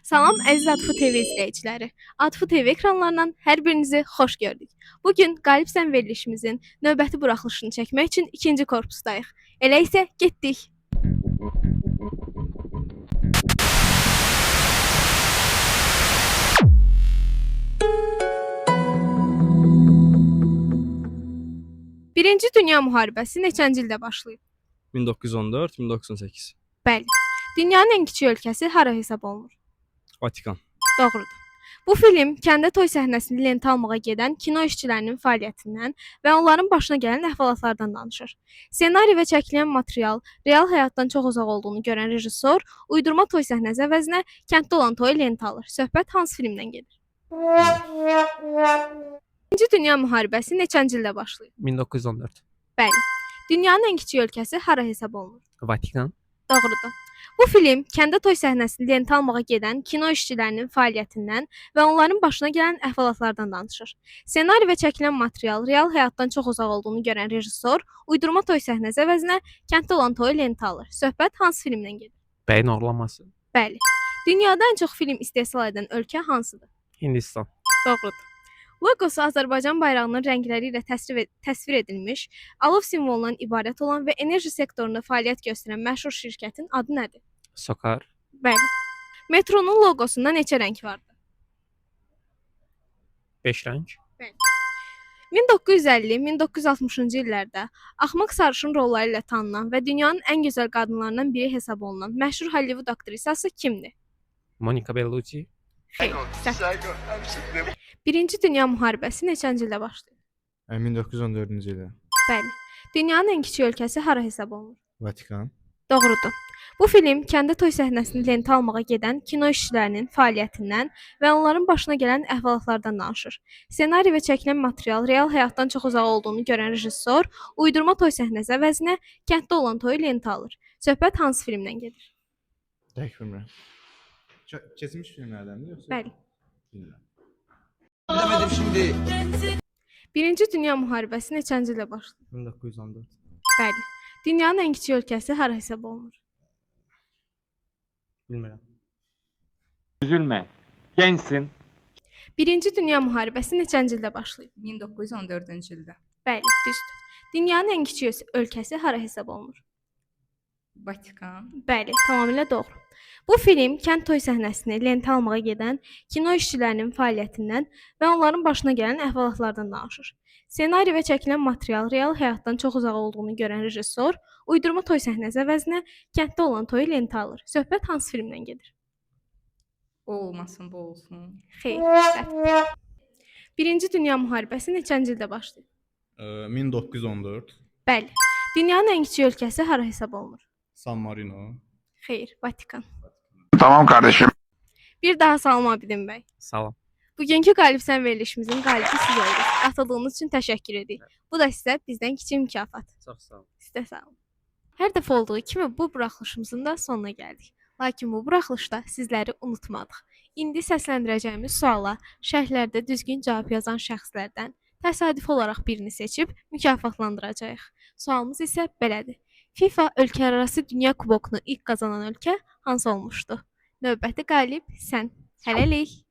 Salam əziz Atfu TV izləyiciləri. Atfu TV ekranlarından hər birinizi xoş gördük. Bugün Qalibsən verilişimizin növbəti buraxılışını çəkmək üçün ikinci korpusdayıq. Elə isə getdik. Birinci Dünya müharibəsi neçənci ildə başlayıb? 1914-1918. Bəli. Dünyanın ən kiçik ölkəsi hara hesab olunur? Vatikan. Doğrudur. Bu film kəndə toy səhnəsini lentə almağa gedən kino işçilərinin fəaliyyətindən və onların başına gələn əhvalatlardan danışır. Ssenari və çəkilən material real həyatdan çox uzaq olduğunu görən rejissor uydurma toy səhnəsi əvəzinə kənddə olan toyu lentə alır. Söhbət hansı filmdən gedir? İkinci Dünya müharibəsi neçənci ildə başlayıb? 1914. Bəli. Dünyanın ən kiçik ölkəsi hara hesab olunur? Vatikan. Doğrudur. Bu film kəndə toy səhnəsini lentə almağa gedən kino işçilərinin fəaliyyətindən və onların başına gələn əhvalatlardan danışır. Ssenari və çəkilən material real həyatdan çox uzaq olduğunu görən rejissor uydurma toy səhnəsi əvəzinə kənddə olan toyu lentə alır. Söhbət hansı filmdən gedir? Bəyin oğlanması. Bəli. Dünyada ən çox film istehsal edən ölkə hansıdır? Hindistan. Doğrudur. Logosu Azərbaycan bayrağının rəngləri ilə təsvir edilmiş, alov simvolundan ibarət olan və enerji sektorunda fəaliyyət göstərən məşhur şirkətin adı nədir? Sokar. Bəli. Metronun loqosunda neçə rəng vardır? 5 rəng. 1950-1960-cı illərdə axmaq sarışın rolları ilə tanınan və dünyanın ən gözəl qadınlarından biri hesab olunan məşhur Hollywood aktrisası kimdir? Monica Bellucci. Xeyr, səhv. Birinci Dünya müharibəsi neçənci ildə başlayıb? 1914-cü ildə. Bəli. Dünyanın ən kiçik ölkəsi hara hesab olunur? Vatikan. Doğrudur. Bu film kəndə toy səhnəsini lentə almağa gedən kino işçilərinin fəaliyyətindən və onların başına gələn əhvalatlardan danışır. Ssenari və çəkilən material real həyatdan çox uzaq olduğunu görən rejissor uydurma toy səhnəsi əvəzinə kənddə olan toyu lentə alır. Söhbət hansı filmdən gedir? Tək bilmirəm. Keçmiş filmlərdəndir yoxsa? Bəli. Bilmirəm. Demedim şimdi. Birinci Dünya müharibəsi neçənci ildə başlayıb? 1914. Bəli. Dünyanın ən kiçik ölkəsi hara hesab olunur? Bilmirəm. Üzülme. Gençsin. Birinci Dünya müharibəsi neçənci ildə başlayıb? 1914-cü ildə. Bəli, düzdür. Dünyanın ən kiçik ölkəsi hara hesab olunur? Vatikan. Bəli, tamamilə doğru. Bu film kənd toy səhnəsini lentə almağa gedən kino işçilərinin fəaliyyətindən və onların başına gələn əhvalatlardan danışır. Ssenari və çəkilən material real həyatdan çox uzaq olduğunu görən rejissor uydurma toy səhnəsi əvəzinə kənddə olan toyu lentə alır. Söhbət hansı filmdən gedir? O olmasın, bu olsun. Xeyr, səhv. Birinci Dünya müharibəsi neçənci ildə başlayıb? 1914. Bəli. Dünyanın ən kiçik ölkəsi hara hesab olunur? San Marino. Xeyr, Vatikan. Tamam kardeşim. Bir daha salam Abidin bəy. Salam. Bugünkü Qalibsən verilişimizin qalibi siz oldunuz. Qatıldığınız üçün təşəkkür edirik. Bu da sizə bizdən kiçik mükafat. Çox sağ olun. Sizə sağ olun. Hər dəfə olduğu kimi bu buraxılışımızın da sonuna gəldik. Lakin bu buraxılışda sizləri unutmadıq. İndi səsləndirəcəyimiz suala şərhlərdə düzgün cavab yazan şəxslərdən təsadüfi olaraq birini seçib mükafatlandıracağıq. Sualımız isə belədir. FIFA ölkələrarası dünya kubokunu ilk qazanan ölkə hansı olmuşdu? Növbəti qalib sən. Hələlik.